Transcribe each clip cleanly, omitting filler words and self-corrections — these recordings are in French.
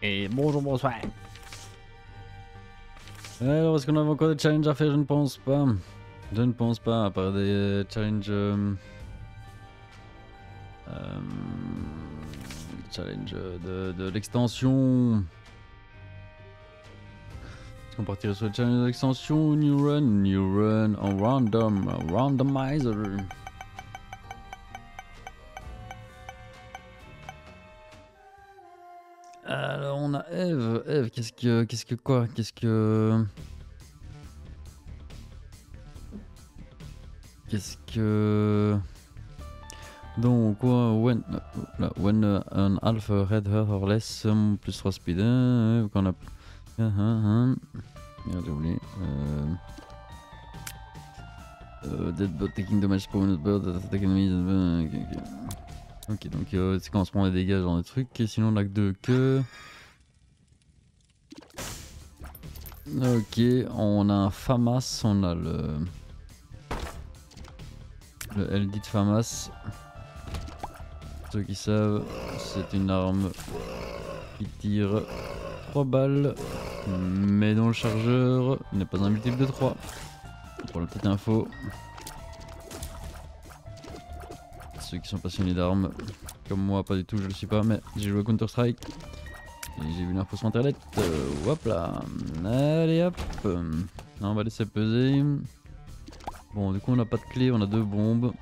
Et bonjour, bonsoir. Alors, est-ce qu'on avait encore des challenges à faire? Je ne pense pas. Je ne pense pas, à part des challenges... challenge de l'extension. Est-ce qu'on partirait sur le challenge de l'extension? New run en randomizer. Alors on a Eve, qu'est-ce que... Donc quoi, when an alpha red her or less, plus 3 speed, qu'on a... Merde, j'ai oublié. Dead bird taking damage spawned bird attack enemies. Ok, donc c'est quand on se prend les dégâts, genre des trucs, et sinon on a que 2 queues. Ok, on a un FAMAS, on a le LD de FAMAS. Ceux qui savent, c'est une arme qui tire 3 balles, mais dont le chargeur n'est pas un multiple de 3. Pour la petite info. Ceux qui sont passionnés d'armes, comme moi, pas du tout, je le suis pas, mais j'ai joué à Counter Strike. Et j'ai vu l'info sur internet, hop là, allez hop, on va laisser peser. Bon, du coup on n'a pas de clé, on a 2 bombes.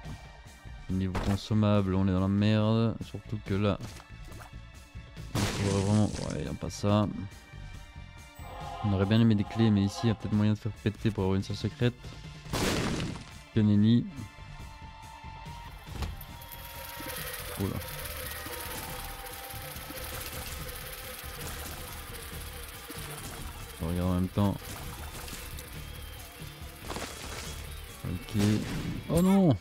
Niveau consommable, on est dans la merde, surtout que là, on pourrait vraiment, ouais, il n'y a pas ça. On aurait bien aimé des clés, mais ici il y a peut-être moyen de faire péter pour avoir une salle secrète. Que nenni. Oula. Je regarde en même temps. Ok. Oh non!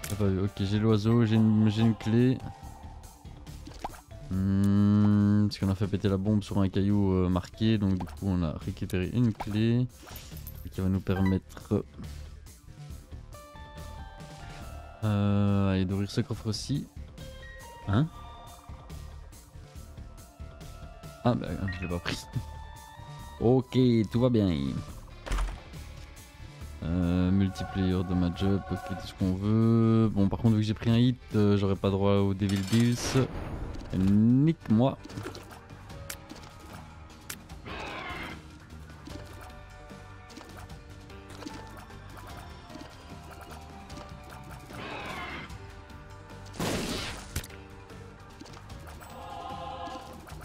J'ai pas vu. Ok, j'ai l'oiseau, j'ai une clé. Parce qu'on a fait péter la bombe sur un caillou marqué, donc du coup on a récupéré une clé qui va nous permettre allez, d'ouvrir ce coffre aussi. Hein? Ah bah je l'ai pas pris. Ok, tout va bien. Multiplayer de match up, ok, tout ce qu'on veut. Bon, par contre, vu que j'ai pris un hit, j'aurais pas droit au Devil Deals. Nique-moi.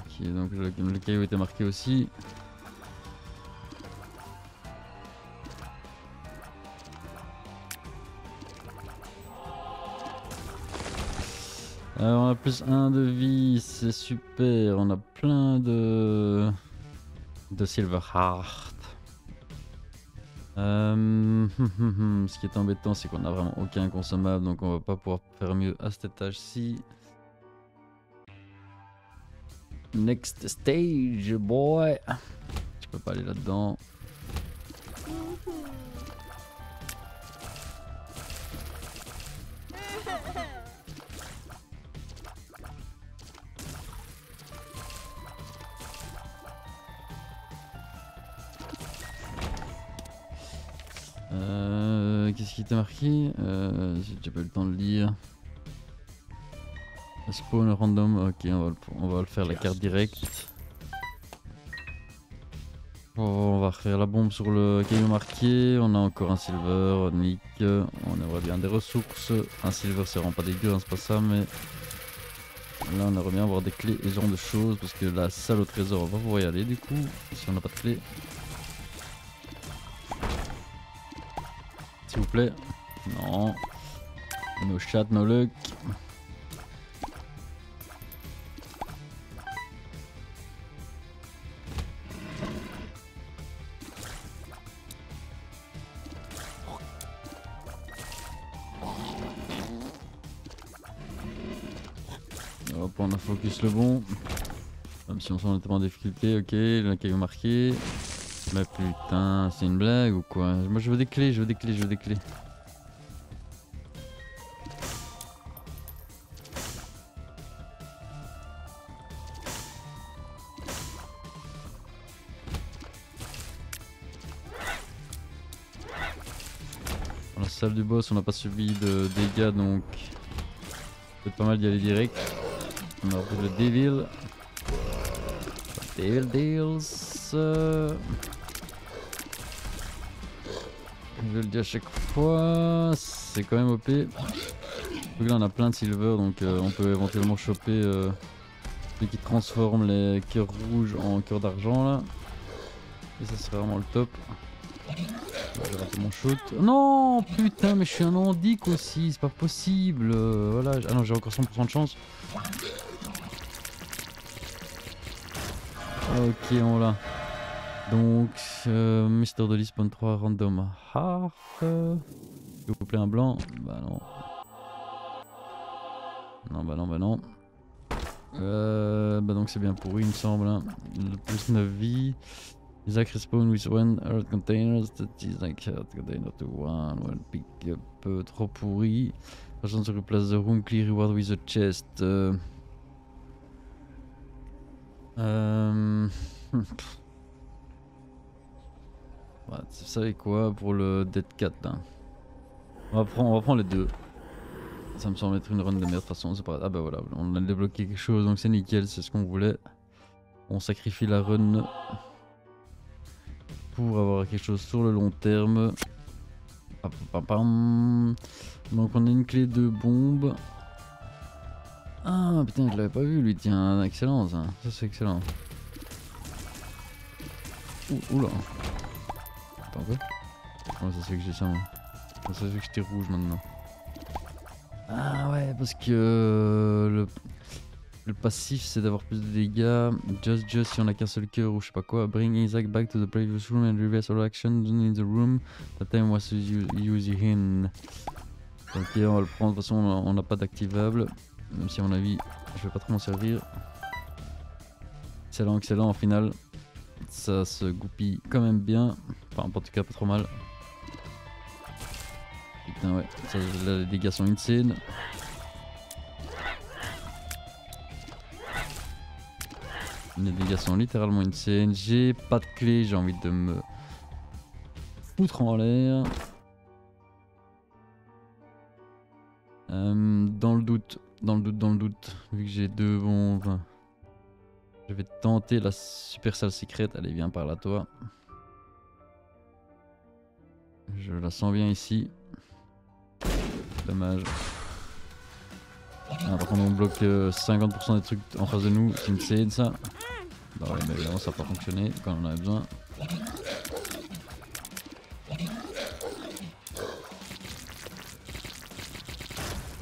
Ok, donc le caillou était marqué aussi. On a plus 1 de vie, c'est super. On a plein de Silver Heart. Ce qui est embêtant, c'est qu'on a vraiment aucun consommable, donc on va pas pouvoir faire mieux à cet étage-ci. Next stage, boy. Je peux pas aller là-dedans. Qu'est-ce qui était marqué? J'ai déjà pas eu le temps de lire. Spawn random, ok, on va le faire la carte directe. On va refaire la bombe sur le caillou marqué. On a encore un silver, nick. On aimerait bien des ressources. Un silver c'est vraiment pas dégueu, hein, c'est pas ça, mais là on aimerait bien avoir des clés et ce genre de choses parce que la salle au trésor on va pouvoir y aller du coup si on n'a pas de clé. S'il vous plaît. Non. No chat, no luck. Hop, on a focus le bon. Même si on s'en était en difficulté, ok, le caillou marqué. Mais putain, c'est une blague ou quoi? Moi je veux des clés, je veux des clés, je veux des clés. salle du boss, on n'a pas subi de dégâts donc peut-être pas mal d'y aller direct. On a repris le Devil. Devil Deals. Je le dis à chaque fois, c'est quand même OP. Donc là on a plein de silver donc on peut éventuellement choper celui qui transforme les cœurs rouges en cœurs d'argent là. Et ça serait vraiment le top. J'ai raté mon shoot. Non putain mais je suis un Andic aussi, c'est pas possible. Voilà. Ah non j'ai encore 100% de chance. Ok on l'a. Donc Mister Dolly spawn 3 random heart. S'il vous plaît un blanc. Bah non. Non bah non bah non. Bah donc c'est bien pourri il me semble hein. Le plus 9 vies. Isaac respawn with one earth containers that is like earth container to one pick up trop pourri. Agent to replace the room clear reward with a chest. Ouais, vous savez quoi pour le Dead Cat là. On va prendre les deux. Ça me semble être une run de merde de toute façon, c'est pas... Ah bah voilà, on a débloqué quelque chose donc c'est nickel, c'est ce qu'on voulait. On sacrifie la run pour avoir quelque chose sur le long terme. Donc on a une clé de bombe. Ah putain je l'avais pas vu lui, tiens, excellent ça, ça c'est excellent. Oula. Attends quoi? Comment ça se fait que j'ai ça moi? Comment ça se fait que j'étais rouge maintenant? Ah ouais parce que le passif c'est d'avoir plus de dégâts. Just si on a qu'un seul cœur ou je sais pas quoi. Bring Isaac back to the previous room and reverse all actions in the room that time was used in. Ok on va le prendre, de toute façon on n'a pas d'activable. Même si à mon avis je vais pas trop m'en servir. Excellent, excellent en final. Ça se goupille quand même bien. Enfin en tout cas pas trop mal. Putain ouais, ça, là, les dégâts sont insane. Les dégâts sont littéralement insane. J'ai pas de clé, j'ai envie de me foutre en l'air. Dans le doute, vu que j'ai deux bombes, je vais tenter la super salle secrète. Allez viens par là toi. Je la sens bien ici. Dommage. Ah, par contre on bloque 50% des trucs en face de nous, c'est insane ça. Bah ouais mais évidemment ça va pas fonctionner quand on en a besoin.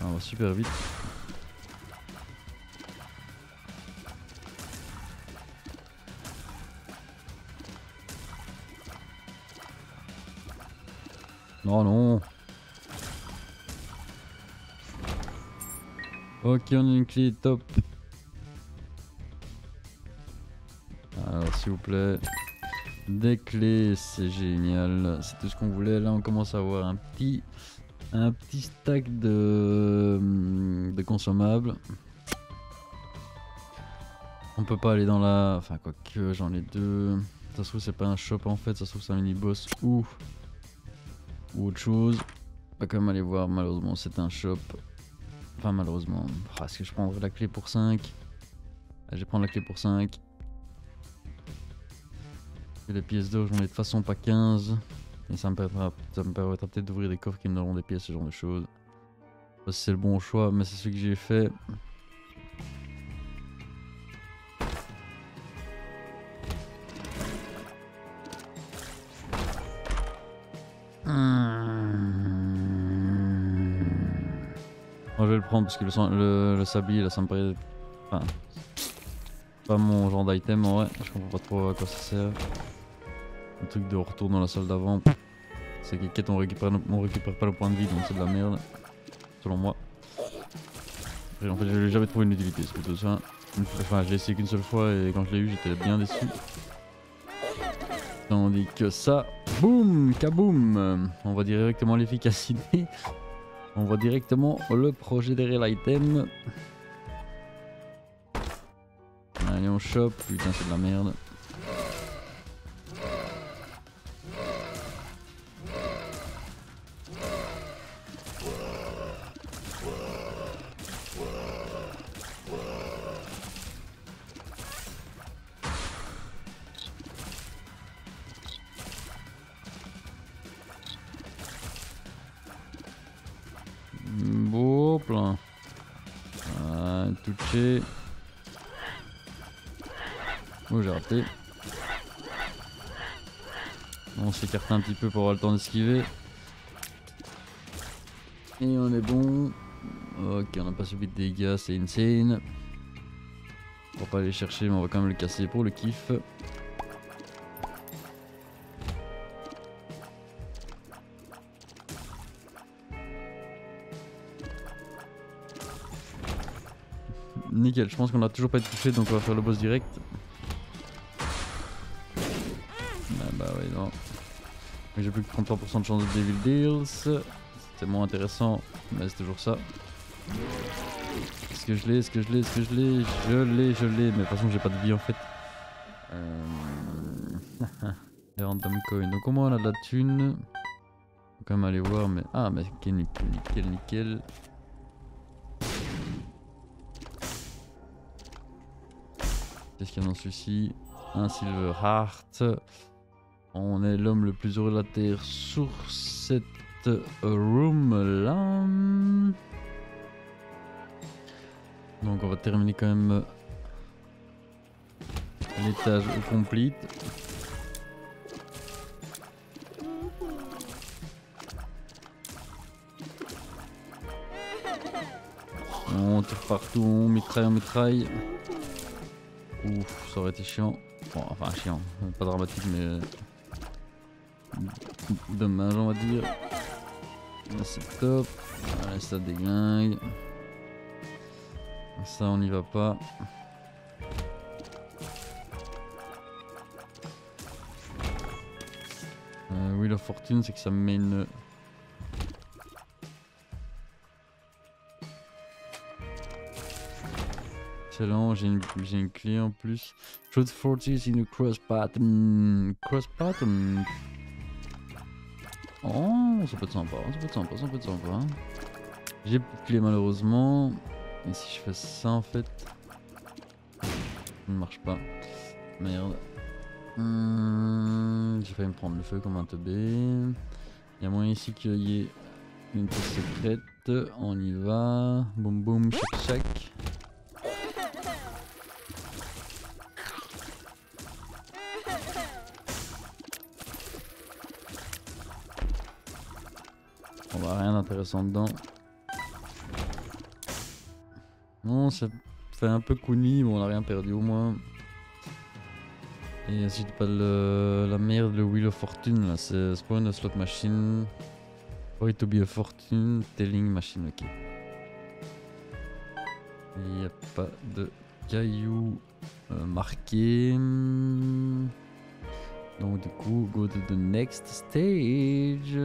Ah, on va super vite. Non non. Ok on a une clé top. Alors s'il vous plaît. Des clés c'est génial. C'est tout ce qu'on voulait. Là on commence à avoir un petit stack de consommables. On peut pas aller dans la... Enfin quoique j'en ai deux. Ça se trouve c'est pas un shop en fait. Ça se trouve c'est un mini boss ou autre chose. On va quand même aller voir. Malheureusement c'est un shop. Enfin malheureusement. Est-ce que je prendrai la clé pour 5? Je vais prendre la clé pour 5. Et les pièces d'or j'en ai de toute façon pas 15. Et ça me permettra peut-être d'ouvrir des coffres qui me donneront des pièces, ce genre de choses. Je sais pas si c'est le bon choix mais c'est ce que j'ai fait. Moi je vais le prendre parce que le sablier là ça me paraît... Enfin... pas mon genre d'item en vrai, je comprends pas trop à quoi ça sert. Le truc de retour dans la salle d'avant. C'est que quête on récupère pas le point de vie donc c'est de la merde. Selon moi. Après, en fait je l'ai jamais trouvé une utilité, c'est plutôt ça. Enfin je l'ai essayé qu'une seule fois et quand je l'ai eu j'étais bien déçu. Tandis que ça, boum, kaboum. On voit directement l'efficacité. On voit directement le projet derrière l'item. Allez on chope, putain c'est de la merde. là. Touché. Oh, j'ai raté. On s'écarte un petit peu pour avoir le temps d'esquiver. Et on est bon. Ok, on n'a pas subi de dégâts, c'est insane. On va pas aller chercher, mais on va quand même le casser pour le kiff. Nickel, je pense qu'on a toujours pas été touché, donc on va faire le boss direct. Ah bah ouais, non. J'ai plus que 33% de chance de Devil Deals. C'était moins intéressant, mais c'est toujours ça. Est-ce que je l'ai? Est-ce que je l'ai? Est-ce que je l'ai? Je l'ai, mais de toute façon j'ai pas de vie en fait. Les random coins. Donc au moins on a de la thune. Faut quand même aller voir, mais... Ah mais ok, nickel, nickel, nickel. Qu'est-ce qu'il y a dans celui-ci? Un Silver Heart. On est l'homme le plus heureux de la Terre sur cette room là. Donc on va terminer quand même l'étage au complete. On tire partout, on mitraille. Ouf, ça aurait été chiant. Bon, enfin chiant, pas dramatique mais... dommage on va dire. Là c'est top. Allez, ça déglingue. Ça on n'y va pas. Wheel of Fortune, c'est que ça me met une... Excellent, j'ai une clé en plus. Shoot 40 in a cross pattern. Cross pattern. Oh, ça peut être sympa, ça peut être sympa, ça peut être sympa. J'ai plus de clé malheureusement. Et si je fais ça en fait, ça ne marche pas. Merde. J'ai failli me prendre le feu comme un teubé. Il y a moyen ici qu'il y ait une pièce secrète. On y va. Boum boum, chac chac. On va rien d'intéressant dedans. Non, ça fait un peu Kuni, mais on a rien perdu au moins. Et si je dis pas la merde, le Wheel of Fortune là, c'est pas une slot machine. For it to be a fortune telling machine, ok. Il n'y a pas de cailloux marqués. Donc du coup, go to the next stage.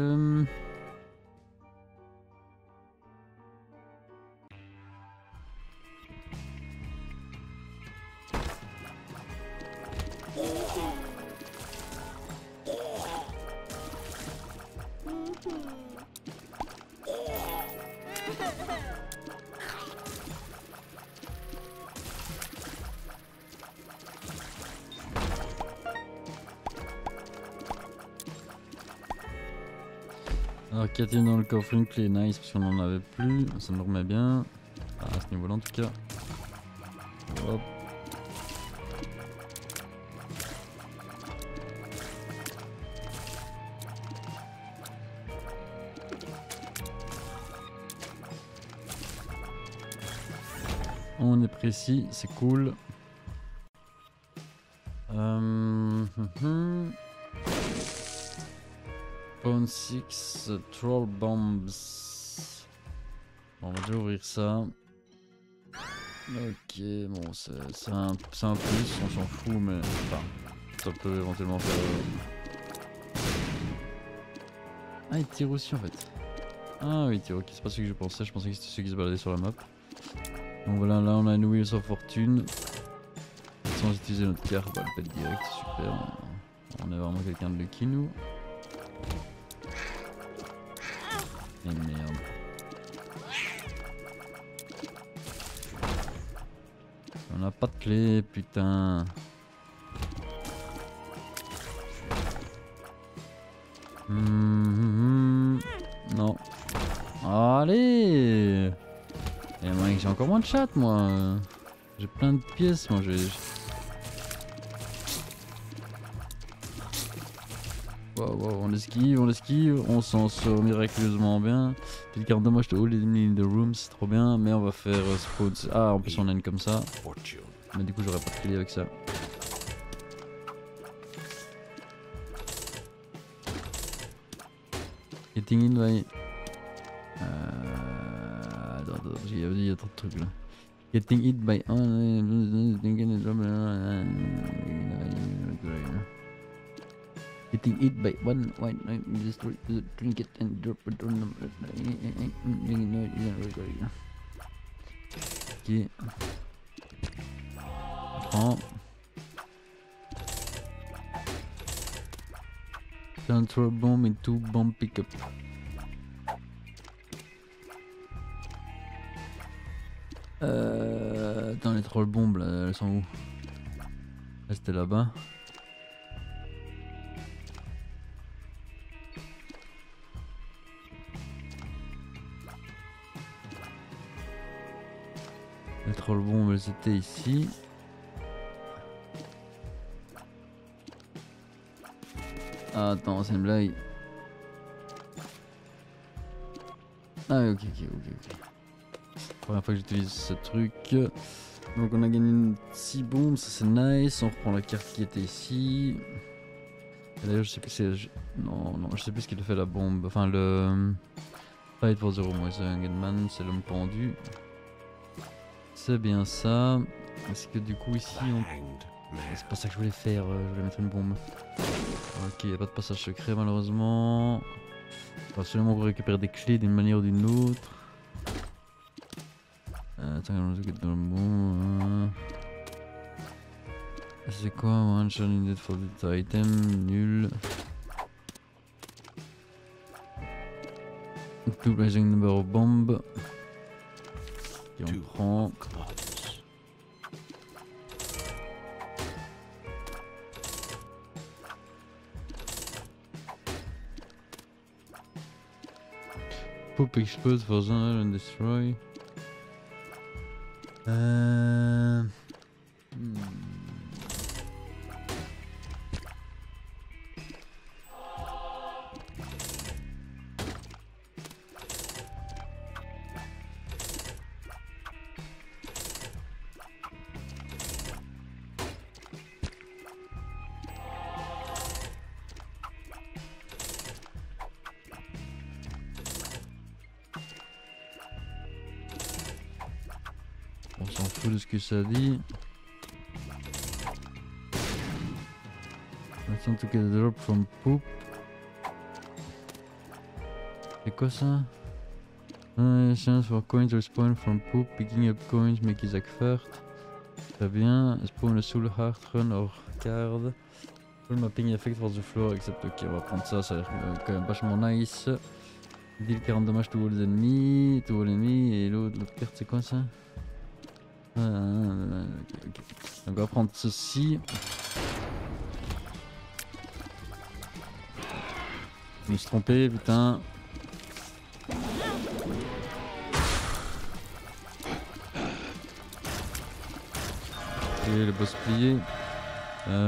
Alors 4 dans le coffre, une clé, nice parce qu'on en avait plus, ça me remet bien, à ce niveau là en tout cas. Hop. On est précis, c'est cool. Phone 6 Troll Bombs. On va déjà ouvrir ça. Ok, bon, c'est un plus, on s'en fout, mais enfin, ça peut éventuellement faire. Ah, il tire aussi en fait. Ah oui, il tire, ok, c'est pas ce que je pensais que c'était ceux qui se baladaient sur la map. Donc voilà, là on a une Wheel of Fortune. Sans utiliser notre carte, bah, le pet direct, super. On est vraiment quelqu'un de lucky nous. Et merde. On n'a pas de clé, putain. Non. Allez. Et moi, j'ai encore moins de chat, moi. J'ai plein de pièces, moi. Wow, on esquive, on s'en sort miraculeusement bien. Puis le carte de moi, je te hold in the room, c'est trop bien. Mais on va faire spawn. Ah, en plus, on a une comme ça. Mais du coup, j'aurais pas de clé avec ça. Getting in by. Attends, il y a trop de trucs là. Getting hit by. Getting hit by one destroy the trinket and drop it on them. Ok. Prends. Control bomb into bomb pickup. Attends, les troll bombes là, elles sont où? Là, c'était là-bas. Les troll bombes, elles étaient ici. Ah, attends, c'est une blague. Ah, ok. Première fois que j'utilise ce truc. Donc on a gagné une 6 bombes, ça c'est nice. On reprend la carte qui était ici. D'ailleurs je sais plus si non, je sais plus ce qu'il fait la bombe. Enfin le Fight for Zero, moi c'est un gunman, c'est l'homme pendu. C'est bien ça. Est-ce que du coup ici on... C'est pas ça que je voulais faire, je voulais mettre une bombe. Ok, y a pas de passage secret malheureusement. Faut absolument récupérer des clés d'une manière ou d'une autre. Attends, on va dans le bon. C'est quoi? One shot needed for this item, nul. Two rising number of bomb. Et on prend. Poop explode for Zonal and destroy. On s'en fout de ce que ça dit. Attends, to get a drop from poop. C'est quoi ça? Chance for coins to spawn from poop. Picking up coins, make Isaac first. Très bien. Spawn a soul heart run or card. Full mapping effect for the floor, except ok, on va prendre ça, ça a l'air quand même vachement nice. Deal 40 dommages to all ennemis, et l'autre carte c'est quoi ça? Okay. Donc on va prendre ceci. Je me suis trompé, putain. Et le boss plié.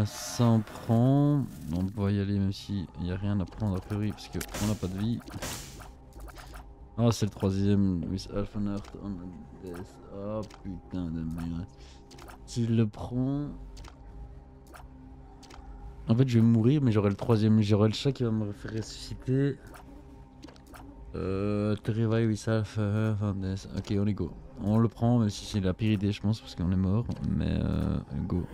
Ça on prend. On va y aller même si il n'y a rien à prendre a priori parce qu'on n'a pas de vie. Ah, c'est le troisième. With Alpha Earth on Death. Oh putain de merde. Si je le prends. En fait, je vais mourir, mais j'aurai le troisième. J'aurai le chat qui va me faire ressusciter. Revive with Alpha Earth on Death. Ok, on est go. On le prend, même si c'est la pire idée, je pense, parce qu'on est mort. Mais go.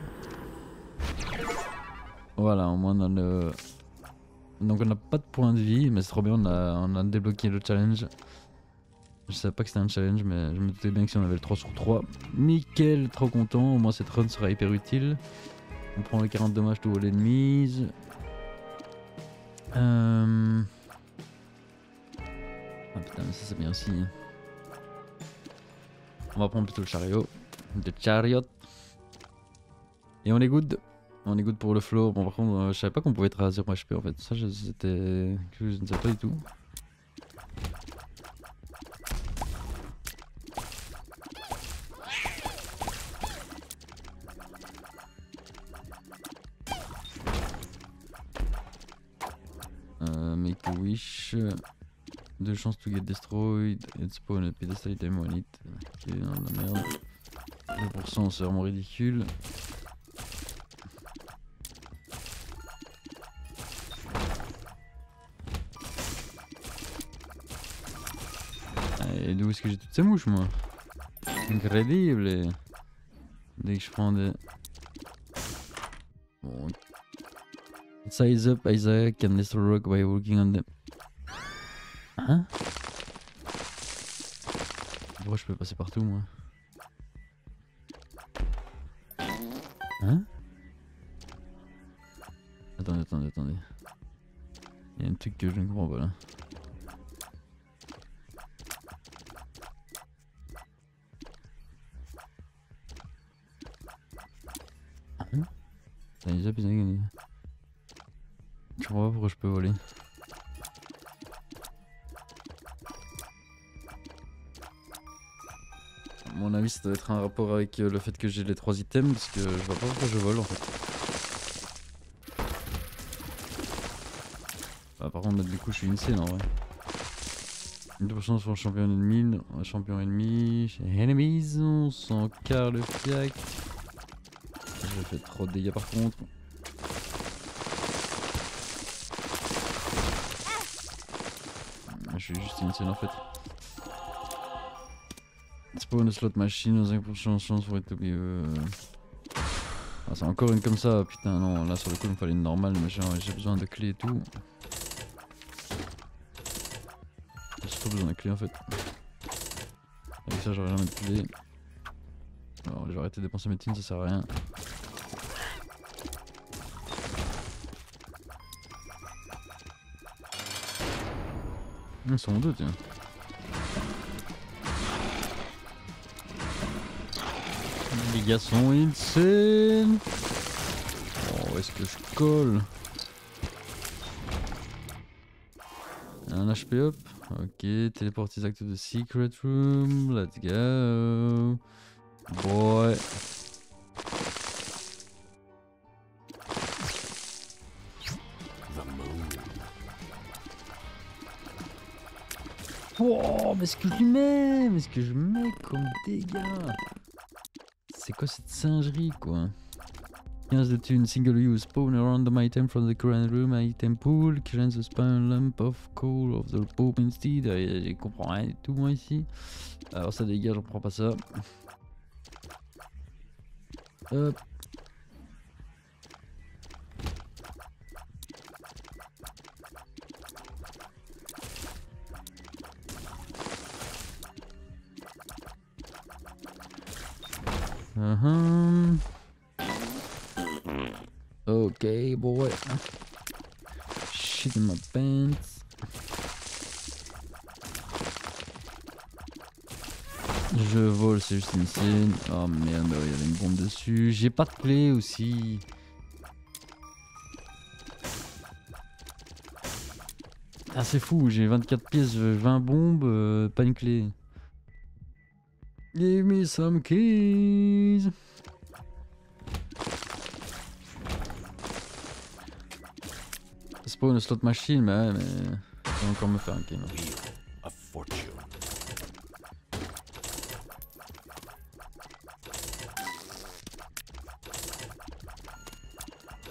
Voilà, au moins on a le. Donc on n'a pas de points de vie, mais c'est trop bien, on a débloqué le challenge. Je savais pas que c'était un challenge, mais je me doutais bien que si on avait le 3 sur 3. Nickel, trop content, au moins cette run sera hyper utile. On prend les 40 dommages to all enemies. Ah putain, mais ça c'est bien aussi. On va prendre plutôt le chariot. Le chariot. Et on est good. On est good pour le floor. Bon, par contre, je savais pas qu'on pouvait être à 0 HP en fait. Ça, je ne sais pas du tout. wish. 2 chances to get destroyed. Et spawn a pedestal item one hit. Ok, non, de la merde. 2% c'est vraiment ridicule. Et d'où est-ce que j'ai toutes ces mouches moi? Incroyable. Dès que je prends des... Bon. Size up, Isaac can destroy rock by working on them. Hein? Pourquoi je peux passer partout moi? Hein? Attendez. Il y a un truc que je ne comprends pas là. Hein? Size up, Isaac. Je comprends pas pourquoi je peux voler. À mon avis ça doit être un rapport avec le fait que j'ai les 3 items parce que je vois pas pourquoi je vole en fait. Bah, par contre du coup je suis insane en vrai. 2% sur le champion ennemi, enemies, on s'en carre le fiac. J'ai fait trop de dégâts par contre. Je suis juste insane en fait. Spawn a slot machine, 5% chance pour être oublié. Ah, c'est encore une comme ça, putain non, là sur le coup il me fallait une normale, mais j'ai besoin de clés et tout. J'ai surtout besoin de clés en fait. Avec ça j'aurais jamais de clés. Alors j'ai arrêté de dépenser mes thunes, ça sert à rien. Ils sont en deux tiens. Les gars sont insane. Oh, où est-ce que je colle? Un HP up. Ok, téléport Isaac to the secret room. Let's go. Boy. Oh, mais ce que je mets, comme dégâts. C'est quoi cette singerie quoi? 15 de thunes, single use, spawn a random item from the current room item pool, cleanse the spawn lump of coal of the poop instead. Je comprends rien du tout moi ici. Alors ça dégage, j'en prends pas ça. Hop. Okay, boy. Shit in my pants. Je vole, c'est juste une scène. Oh merde, il y avait une bombe dessus. J'ai pas de clé aussi. Ah, c'est fou, j'ai 24 pièces, 20 bombes, pas une clé. Give me some keys. Spawn a slot machine, mais je vais encore me faire un key.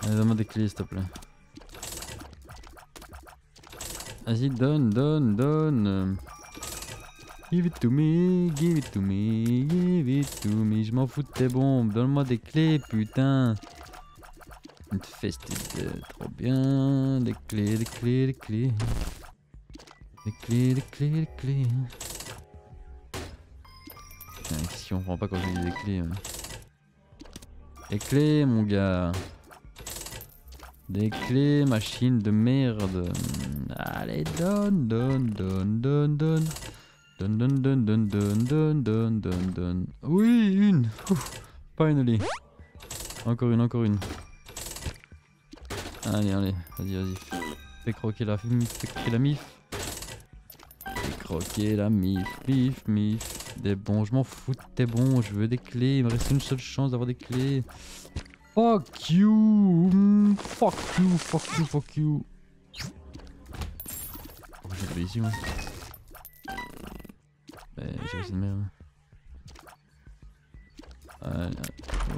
Allez, donne-moi des clés s'il te plaît. Vas-y, donne. Give it to me, give it to me, give it to me. Je m'en fous de tes bombes, donne-moi des clés, putain. Une festive, trop bien. Des clés. Des clés. Qu'est-ce qu'on comprend pas quand je dis des clés hein. Des clés, mon gars. Des clés, machine de merde. Allez, donne. Donne. Oui, une. Ouf, finally. Encore une. Allez, vas-y. Fais croquer la mif. Mif. Des bons, je m'en fous de tes bons, je veux des clés. Il me reste une seule chance d'avoir des clés. Fuck you. J'ai trouvé ici moi. Mais c'est cette merde.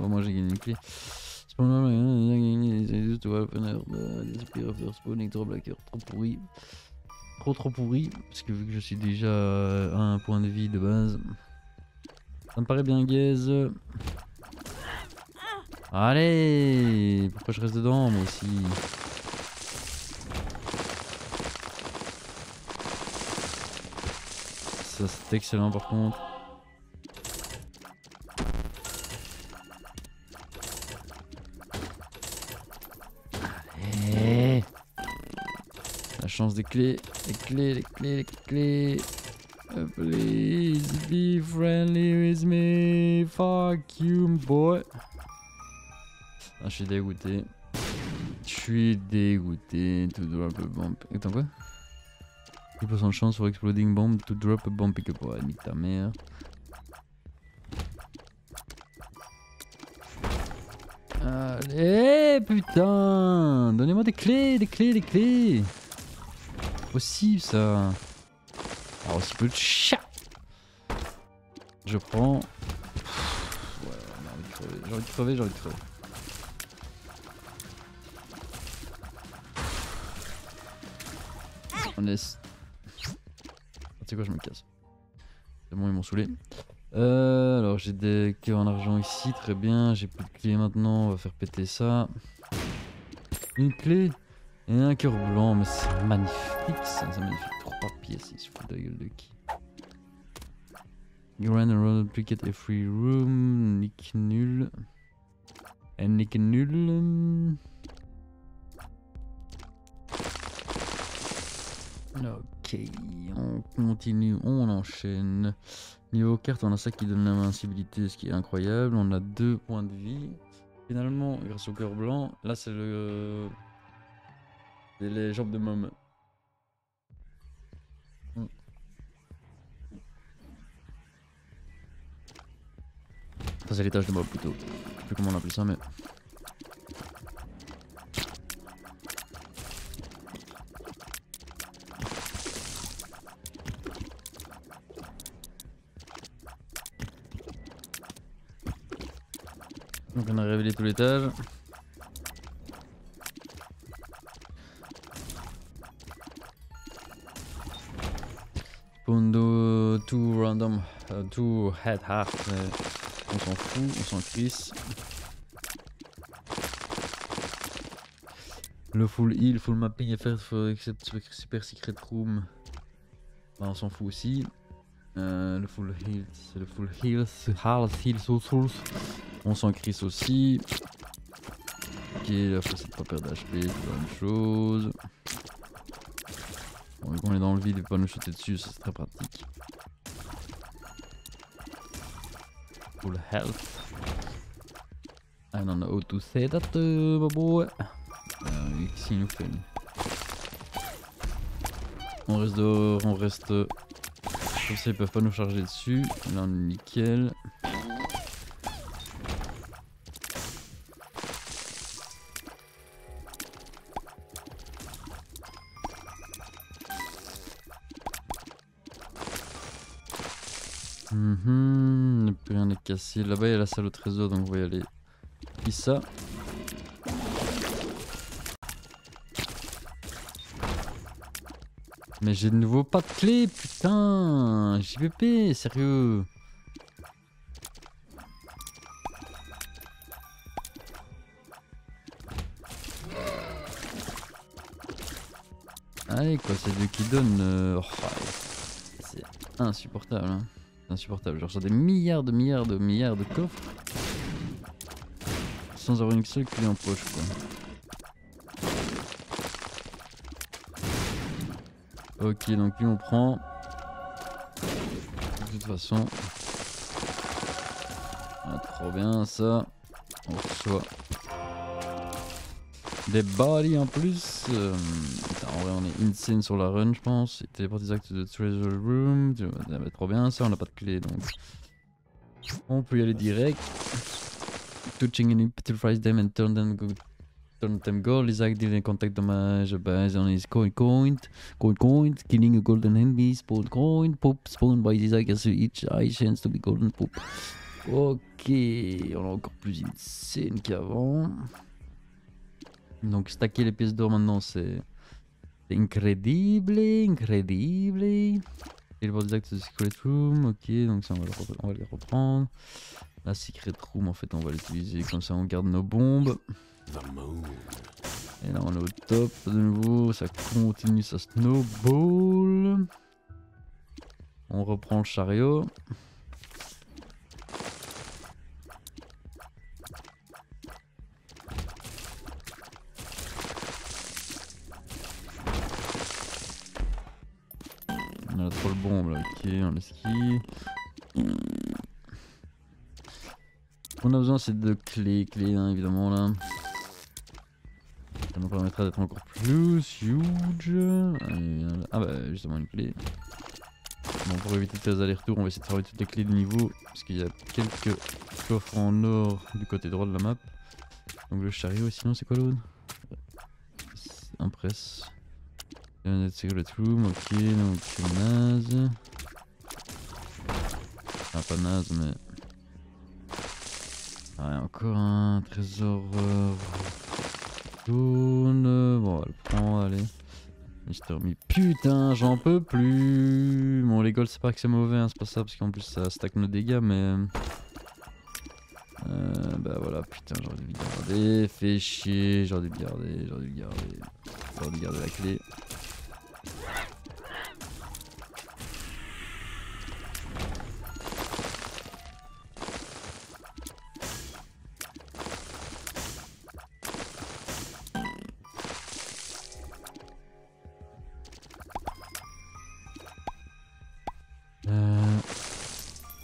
Au moins j'ai gagné une clé. C'est pas mal, j'ai gagné des juste opener, des spear of spawning, trop blacker, trop pourri. Trop pourri. Parce que vu que je suis déjà à un point de vie de base. Ça me paraît bien gaze. Allez, pourquoi je reste dedans moi aussi? Ça c'est excellent par contre. Allez. La chance des clés, les clés. Please be friendly with me. Fuck you boy. Ah, je suis dégoûté. To drop a bomb. Attends quoi? 10% de chance for exploding bomb to drop a bomb pick up. Ouais, nique ta mère. Allez, putain! Donnez-moi des clés! Possible ça. Alors, aussi peu de chat. Je prends. Ouais, j'ai envie de crever. On laisse. Tu sais quoi, je me casse. C'est bon, ils m'ont saoulé. Alors j'ai des cœurs en argent ici, très bien. J'ai plus de clés maintenant, on va faire péter ça. Une clé et un cœur blanc, mais c'est magnifique ça, c'est magnifique. 3 pièces, il se fout de la gueule de qui? Grand and duplicate a free room, nick nul. Et nick nul. Ok, on continue, on enchaîne. Niveau carte, on a ça qui donne l'invincibilité, ce qui est incroyable. On a 2 points de vie. Finalement, grâce au cœur blanc, là c'est le. C'est les jambes de môme. Ça c'est l'étage de mob plutôt. Je sais plus comment on appelle ça mais. Donc on a révélé tout l'étage. Pondo 2 random 2 head heart. On s'en fout, on s'en crisse. Le full heal, full mapping effect for super secret room. On s'en fout aussi. Le full heal, c'est le full heal, heal source. On s'en crisse aussi. Ok, la fois c'est pas perdre d'HP, c'est la même chose. Bon, vu qu'on est dans le vide, il ne peut pas nous shooter dessus, ça c'est très pratique. Full health. I don't know how to say that, boy. Ici il nous fait. On reste dehors, on reste. Comme ça ils peuvent pas nous charger dessus. Là on est nickel. Plus rien n'est cassé. Là-bas il y a la salle au trésor donc on va y aller. Qui ça? Mais j'ai de nouveau pas de clé, putain! JPP, sérieux! Allez quoi, c'est lui qui donne. Oh, c'est insupportable. Hein. Insupportable. Genre, j'ai des milliards de coffres. Sans avoir une seule clé en poche quoi. Ok, donc lui on prend. De toute façon. Ah, trop bien ça. On reçoit des bodies en plus. En vrai on est insane sur la run je pense. Téléporte exact de treasure room. Trop bien ça, on n'a pas de clé donc. On peut y aller direct. Touching any petrifies them and turn them good. Turn them gold is active contact damage based on his coin, killing a golden enemy, spawn coin, poop, spawn by this eye, so each eye chance to be golden poop. Ok, on est encore plus insane qu'avant. Donc stacker les pièces d'or maintenant c'est incredible. Et le bord actes de Secret Room, ok, donc ça on va les reprendre. La Secret Room en fait on va l'utiliser comme ça on garde nos bombes. Et là on est au top de nouveau, ça continue, ça snowball. On reprend le chariot. On a trop le bombe là, ok, on l'esquive. Ce qu'on a besoin c'est de clés hein, évidemment là. Ça nous permettra d'être encore plus huge. Ah bah justement une clé. Bon, pour éviter tes allers-retours on va essayer de fermer toutes les clés de niveau. Parce qu'il y a quelques coffres en or du côté droit de la map. Donc le chariot, sinon c'est quoi l'autre? Impress. Secret Room, ok, donc naze. Ah pas naze mais... Ah, encore un trésor jaune. Bon on va le prendre, allez. Mister Me, putain j'en peux plus. Bon les golds c'est pas que c'est mauvais, hein, c'est pas ça parce qu'en plus ça stack nos dégâts mais... bah voilà, putain j'aurais dû le garder, fait chier, j'aurais dû le garder la clé.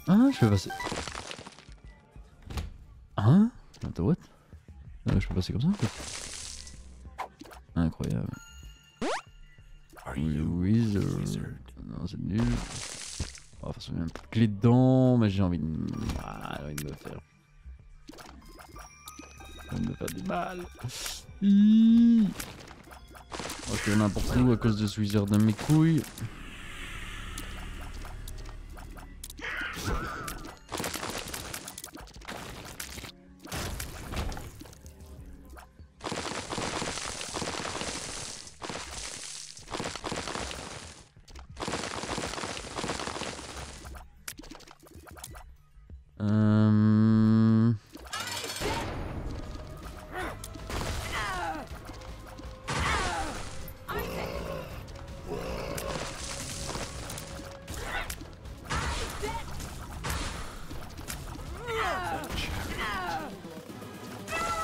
Ah je peux passer... Hein? Attends, what? Je peux passer comme ça en fait. Incroyable. Wizard. Non, c'est nul. Oh, de toute façon, il y a une clé dedans, mais j'ai envie de... Ah, j'ai envie de me faire... J'ai envie de me faire des balles. Ok, n'importe où à cause de ce wizard de mes couilles.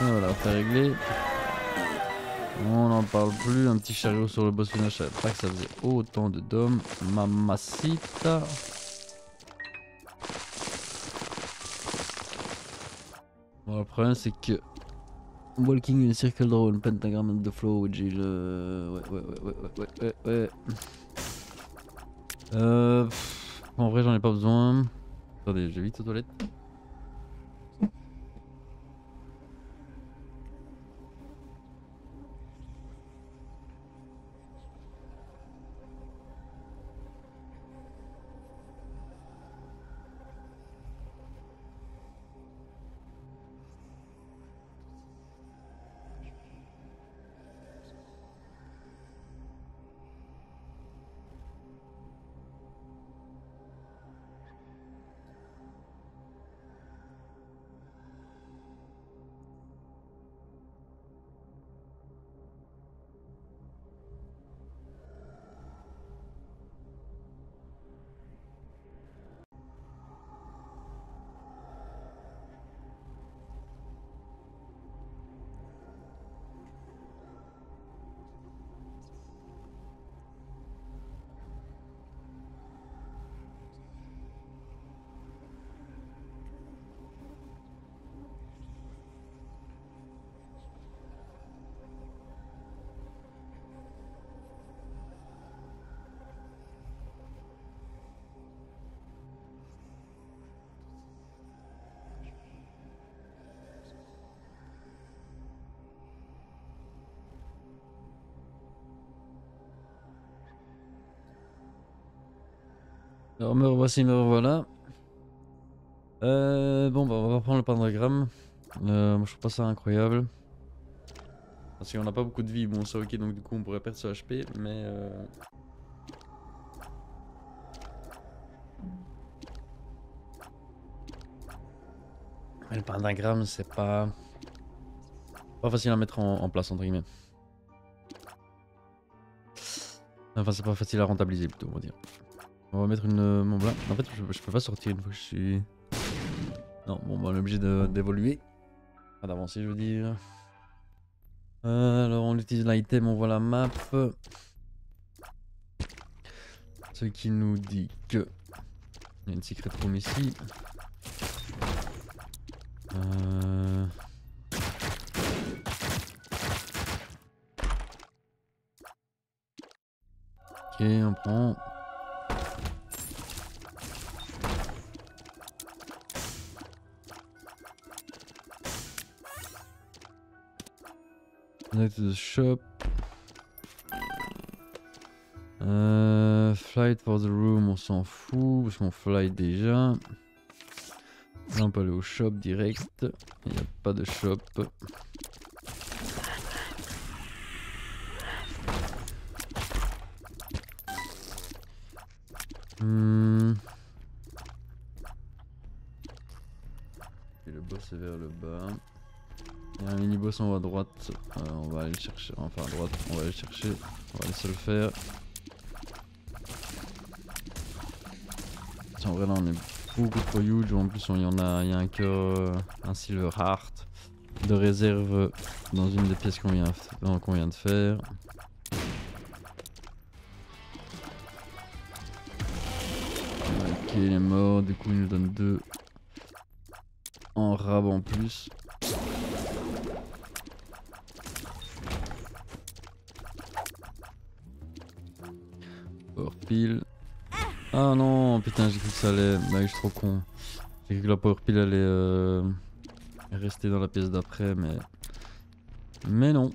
Voilà, c'est réglé. On n'en parle plus. Un petit chariot sur le boss final, je savais pas que ça faisait autant de dômes. Mamacita. Bon, le problème c'est que walking in a circle draw, pentagram and the flow, which is ouais. En vrai, j'en ai pas besoin. Attendez, je vais vite aux toilettes. Alors me revoici, me revoilà. Bon bah on va prendre le pentagramme. Moi je trouve pas ça incroyable. Parce qu'on a pas beaucoup de vie, bon c'est ok donc du coup on pourrait perdre ce HP mais mais le pentagramme c'est pas facile à mettre en place entre guillemets. Enfin c'est pas facile à rentabiliser plutôt on va dire. On va mettre une Mont Blanc. En fait je peux pas sortir une fois que je suis... Non bon bah on est obligé d'évoluer. Pas d'avancer je veux dire. Alors on utilise l'item, on voit la map. Ce qui nous dit que... Il y a une secret room ici. Ok on prend. Connect to the shop. Flight for the room, on s'en fout parce qu'on fly déjà. Là on peut aller au shop direct. Il n'y a pas de shop. Et le boss est vers le bas. Il y a un mini boss en haut à droite. On va aller le chercher. Enfin à droite, on va aller le chercher. On va laisser le faire. En vrai là on est beaucoup trop huge. En plus il y a un cœur, un silver heart de réserve dans une des pièces qu'on vient de faire. Ok il est mort, du coup il nous donne 2 en rab en plus. Power pile. Ah non putain j'ai cru que ça allait... Bah je suis trop con. J'ai cru que la power pile allait rester dans la pièce d'après mais non.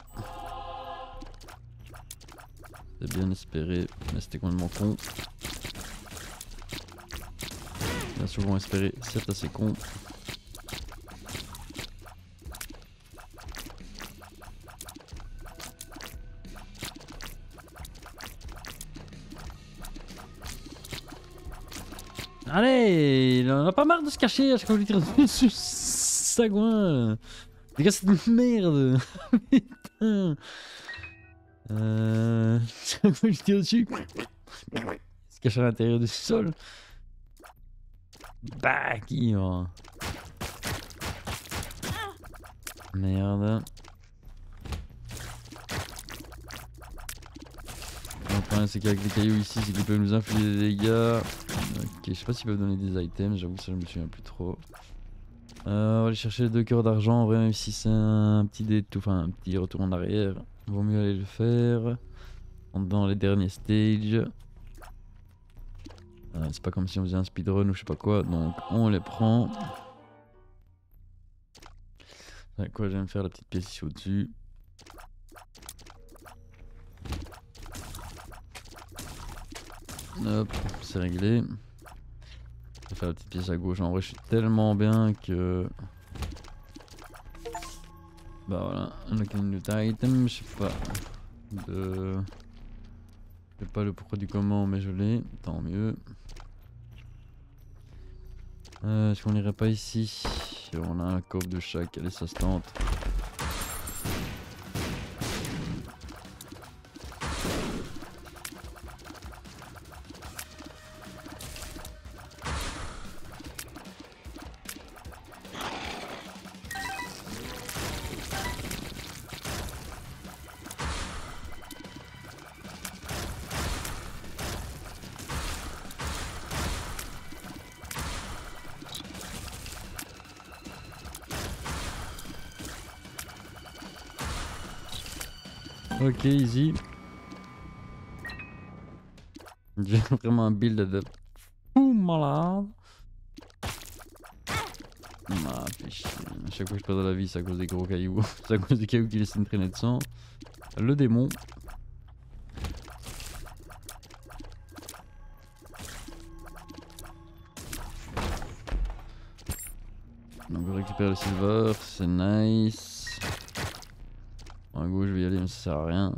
C'est bien espéré mais c'était complètement con. Bien souvent espéré, c'est assez con. Allez, il en a pas marre de se cacher à chaque fois que je lui tire dessus, sagouin. Dégage cette merde. Putain. Chaque fois que je tire dessus, il se cache à l'intérieur du sol. Bah, qui va. Merde. Le problème c'est qu'avec les cailloux ici, c'est qu'ils peuvent nous infliger des dégâts. Ok, je sais pas s'ils peuvent donner des items, j'avoue que ça je me souviens plus trop. On va aller chercher les 2 cœurs d'argent, en vrai même si c'est un petit détour, enfin un petit retour en arrière, vaut mieux aller le faire. Dans les derniers stages. C'est pas comme si on faisait un speedrun ou je sais pas quoi, donc on les prend. Avec quoi je vais me faire la petite pièce ici au-dessus. Hop, c'est réglé. Je vais faire la petite pièce à gauche. En vrai, je suis tellement bien que... Bah voilà, unlocking new item, je sais pas. Je sais pas le pourquoi du comment, mais je l'ai, tant mieux. Est-ce qu'on irait pas ici? On a un coffre de chaque, allez ça se tente. Ok, easy. J'ai vraiment un build de fou malade. Ah, fait chier. À chaque fois que je perds de la vie, c'est à cause des gros cailloux. C'est à cause des cailloux qui laissent une traînée de sang. Le démon. Donc on récupère le silver, c'est nice. Bon, à gauche je vais y aller mais ça sert à rien.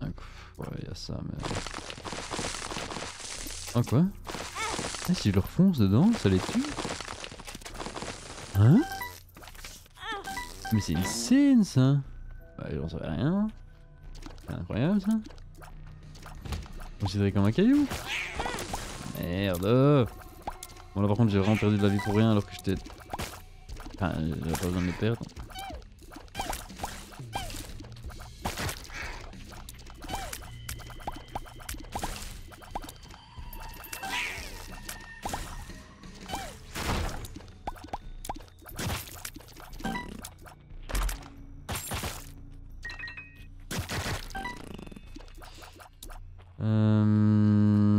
Donc, ouais il y a ça mais... Oh quoi? Ah, si je leur fonce dedans, ça les tue? Hein? Mais c'est une scène ça! Bah j'en savais rien. C'est incroyable ça. Considéré comme un caillou. Merde. Bon là par contre j'ai vraiment perdu de la vie pour rien alors que j'étais... Enfin j'avais pas besoin de les perdre.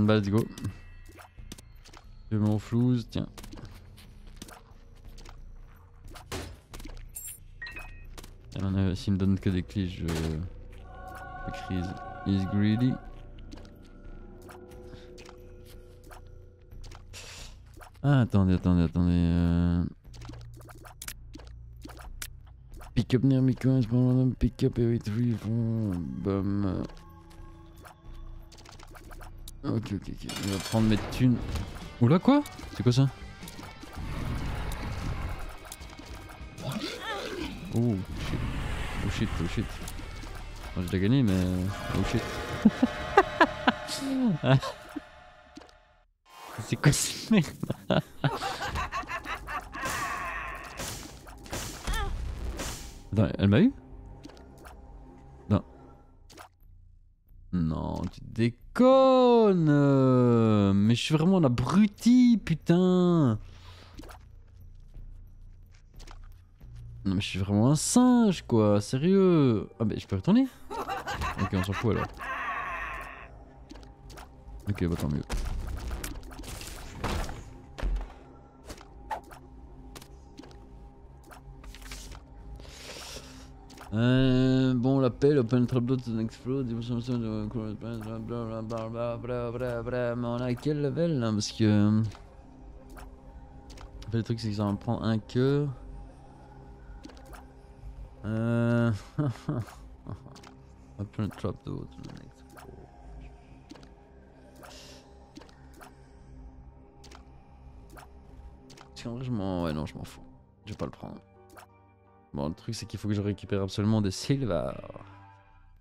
Bah let's go. Je mets mon flouze, tiens. S'il me donne que des clés, je crise. He's greedy. Ah attendez. Pick up near me coins, pick up every three, bum. Ok, je vais prendre mes thunes. Oula quoi? C'est quoi ça? Oh shit. Bon, j'ai déjà gagné mais... Oh shit. C'est quoi cette merde? Attends, elle m'a eu? Non. Non, tu déconnes. Mais je suis vraiment un abruti, putain. Non mais je suis vraiment un singe quoi, sérieux. Ah mais je peux retourner? Ok on s'en fout alors. Ok bah tant mieux. Bon l'appel, open trapdoor to the next floor, mais on a quel level là? Parce que... Le truc c'est que ça va me prendre un cœur. Open trapdoor to the next floor. Parce qu'en vrai je m'en... Ouais non je m'en fous. Je vais pas le prendre. Bon le truc c'est qu'il faut que je récupère absolument des silver.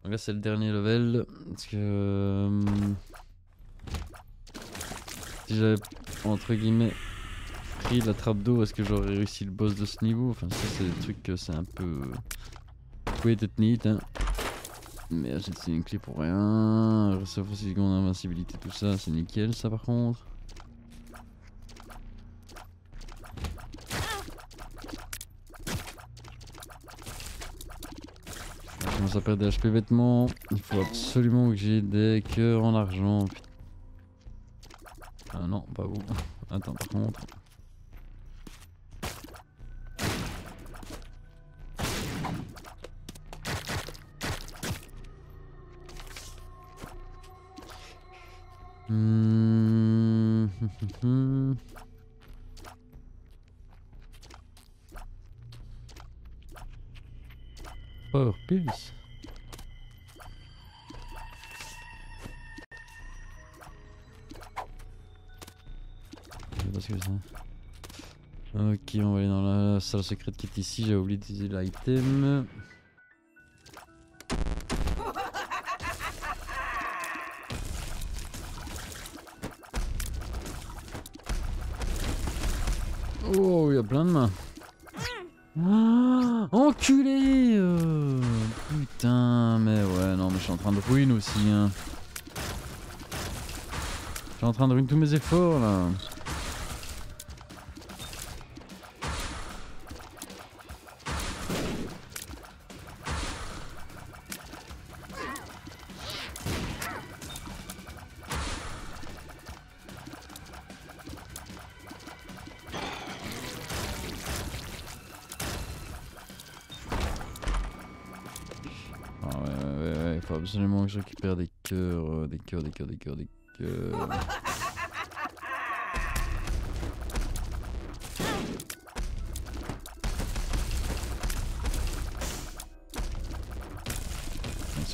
Donc là c'est le dernier level. Parce que... Si j'avais entre guillemets pris la trappe d'eau, est-ce que j'aurais réussi le boss de ce niveau? Enfin ça c'est des trucs que c'est un peu... Wait it neat hein. Mais c'est une clé pour rien. Recevoir 6 secondes d'invincibilité, tout ça, c'est nickel ça par contre. Je commence à perdre des HP bêtement. Il faut absolument que j'ai des cœurs en argent. Ah non, pas vous. Attends par contre. Power Pills. Je sais pas ce que c'est. Ok, on va aller dans la salle secrète qui est ici. J'ai oublié d'utiliser l'item. Oh, il y a plein de mains. Ah, enculé putain, mais ouais, non, mais je suis en train de ruiner aussi. Hein. Je suis en train de ruiner tous mes efforts là. Faut absolument que je récupère des cœurs, des cœurs.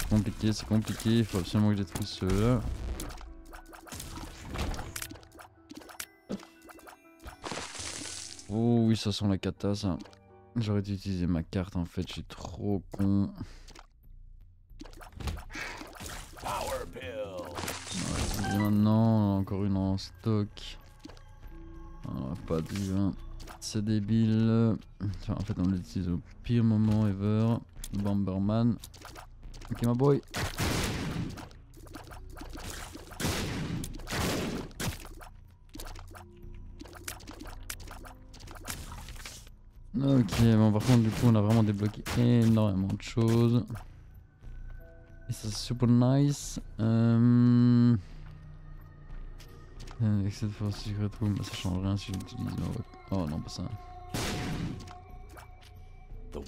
c'est compliqué, il faut absolument que je détruise ceux-là. Oh oui, ça sent la cata ça. J'aurais dû utiliser ma carte en fait, je suis trop con. Ouais, maintenant, on a encore une en stock. On a pas dû, hein. C'est débile. Enfin, en fait, on l'utilise au pire moment ever. Bomberman. Ok, my boy. Ok, bon, par contre, du coup, on a vraiment débloqué énormément de choses. Et ça, c'est super nice. Except for Secret Room, ça change rien si j'utilise. Oh non, pas ça. Ça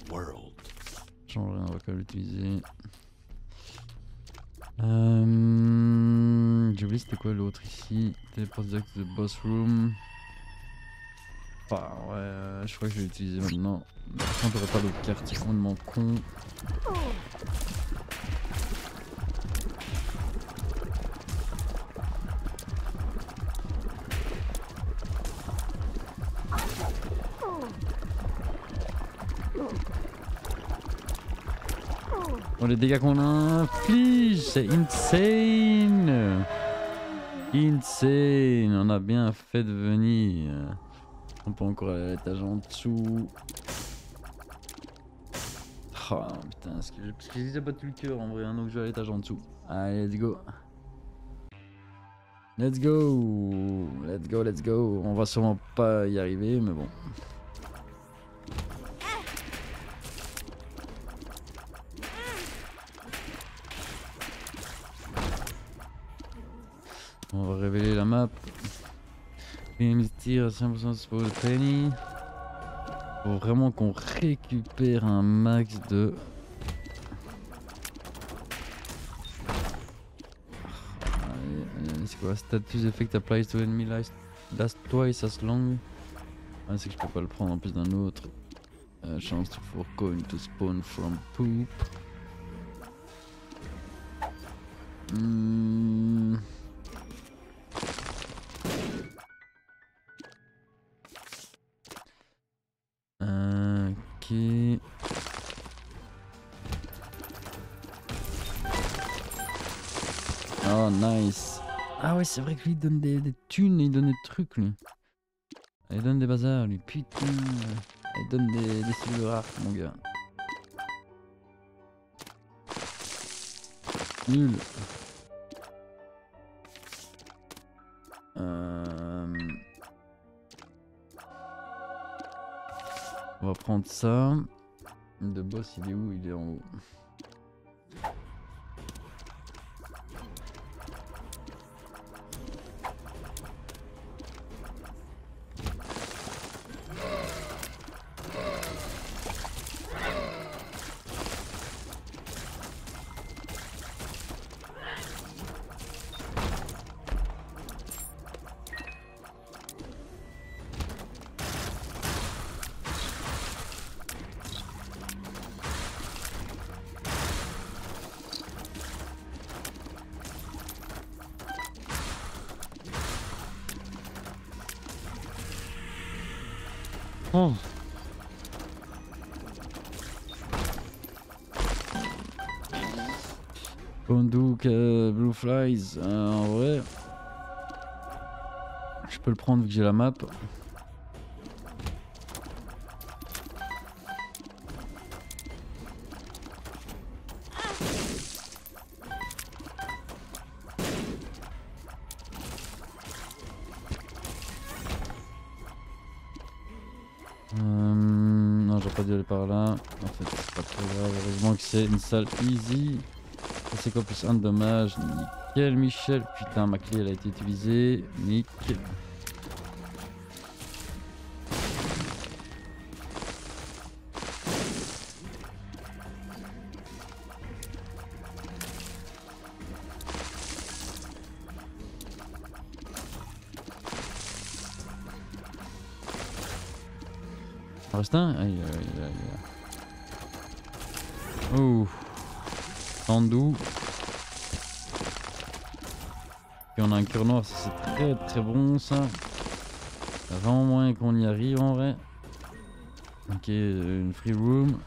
change rien, on va quand même l'utiliser. J'ai oublié c'était quoi l'autre ici. Teleport direct to the boss room. Enfin, ouais, je crois que je vais l'utiliser maintenant. Par contre, on n'aurait pas d'autre carte, c'est complètement con. Oh, les dégâts qu'on inflige, c'est insane! Insane! On a bien fait de venir. On peut encore aller à l'étage en dessous. Oh putain, parce que j'ai déjà battu le cœur en vrai, hein, donc je vais à l'étage en dessous. Allez, let's go! Let's go! Let's go, let's go! On va sûrement pas y arriver, mais bon. On va révéler la map. Investir à 5% pour le penny. Faut vraiment qu'on récupère un max de... Allez, c'est quoi? Status effect applies to enemy last twice as long. Ah, c'est que je peux pas le prendre en plus d'un autre. Chance to for coin to spawn from poop. Ok. Oh nice. Ah ouais, c'est vrai que lui il donne des thunes, il donne des trucs lui. Il donne des bazars lui, putain. Il donne des silver rares mon gars. Nul. On va prendre ça. Le boss il est où? Il est en haut. Oh. Bondouk, Blue Flies, en vrai, je peux le prendre vu que j'ai la map. Non, j'aurais pas dû aller par là. En fait, c'est pas très grave. Heureusement que c'est une salle easy. C'est quoi plus un dommage? Nickel, Michel. Putain, ma clé elle a été utilisée. Nickel. Reste un. Aïe, aïe, aïe, aïe. Ouh. Tandou. Et on a un cœur noir, ça c'est très très bon ça. Il y a vraiment moyen qu'on y arrive en vrai. Ok, une free room.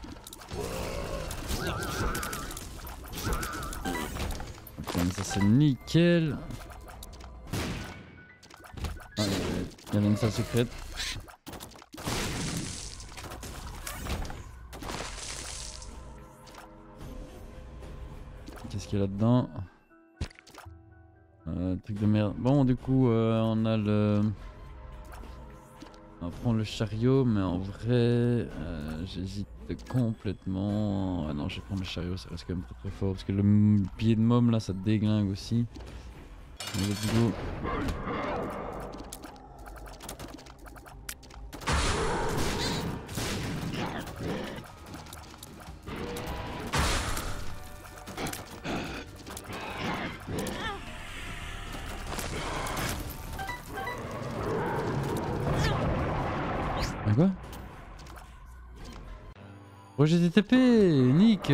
Ok, mais ça c'est nickel. Ah, il y avait une salle secrète. Qu'est-ce qu'il y a là-dedans? Truc de merde. Bon, du coup, on a le. On va prendre le chariot, mais en vrai, j'hésite complètement. Ah non, je vais prendre le chariot, ça reste quand même très très fort. Parce que le pied de môme là, ça déglingue aussi. Mais let's go. Quoi? Oh, j'ai été TP, Nick.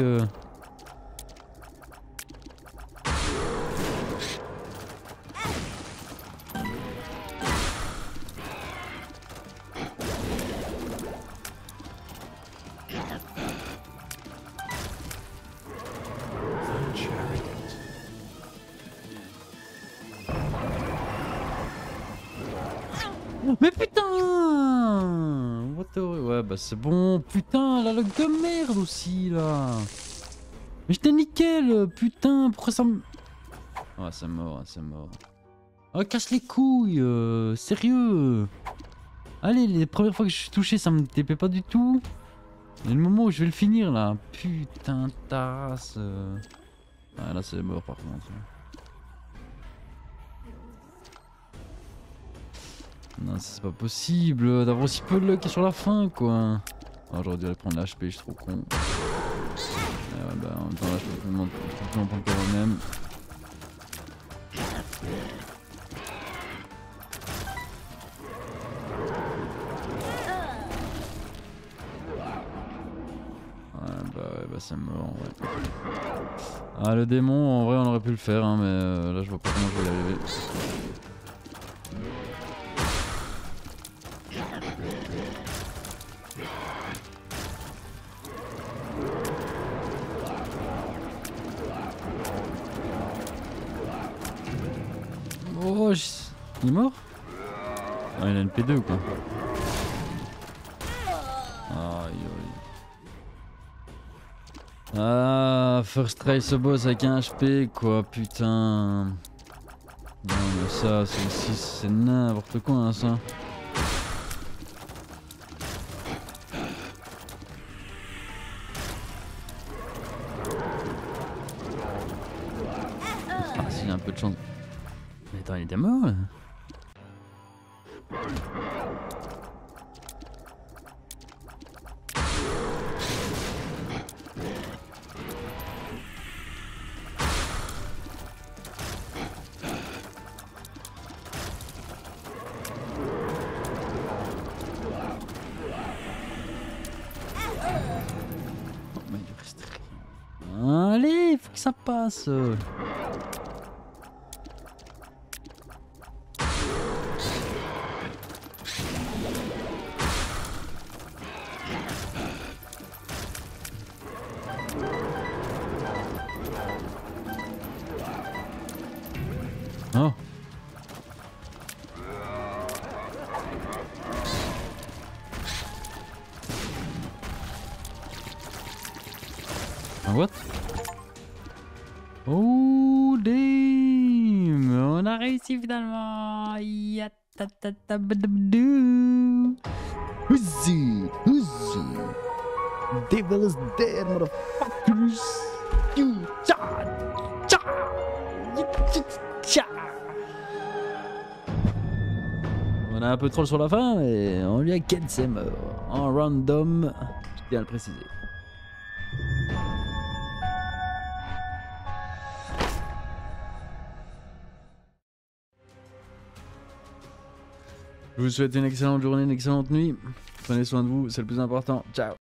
Mais putain! What the... Ouais bah c'est bon. Putain, la log de merde aussi là. Mais j'étais nickel, putain, pourquoi ça me... Ouais c'est mort, c'est mort. Oh casse les couilles, sérieux. Allez, les premières fois que je suis touché ça me TP pas du tout. Et le moment où je vais le finir là, putain tasse. Ouais là c'est mort par contre. Non, c'est pas possible d'avoir aussi peu de luck sur la fin quoi. Oh, j'aurais dû aller prendre l'HP, je suis trop con. Ouais, bah en même temps là je peux plus en prendre qu'à moi-même. Ouais bah c'est mort ouais. Ah le démon en vrai on aurait pu le faire hein, mais là je vois pas comment je vais y arriver. Oh, il est mort? Ah, il a une P2 quoi. Aïe aïe. Ah, first try ce boss avec un HP quoi, putain. Non mais ça, c'est n'importe quoi hein, ça. Ah, s'il a un peu de chance. Mais attends, il était mort là. Oh, mais il reste rien. Allez, faut que ça passe. Oh. What? Oh damn! On a réussi finalement! Yatatabadabadoo! Whoozzy! Whoozzy! Devil is dead, motherfuckers! You cha! Cha! Cha! On a un peu de troll sur la fin et on lui a ken ses morts. En random, je tiens à le préciser. Je vous souhaite une excellente journée, une excellente nuit. Prenez soin de vous, c'est le plus important. Ciao!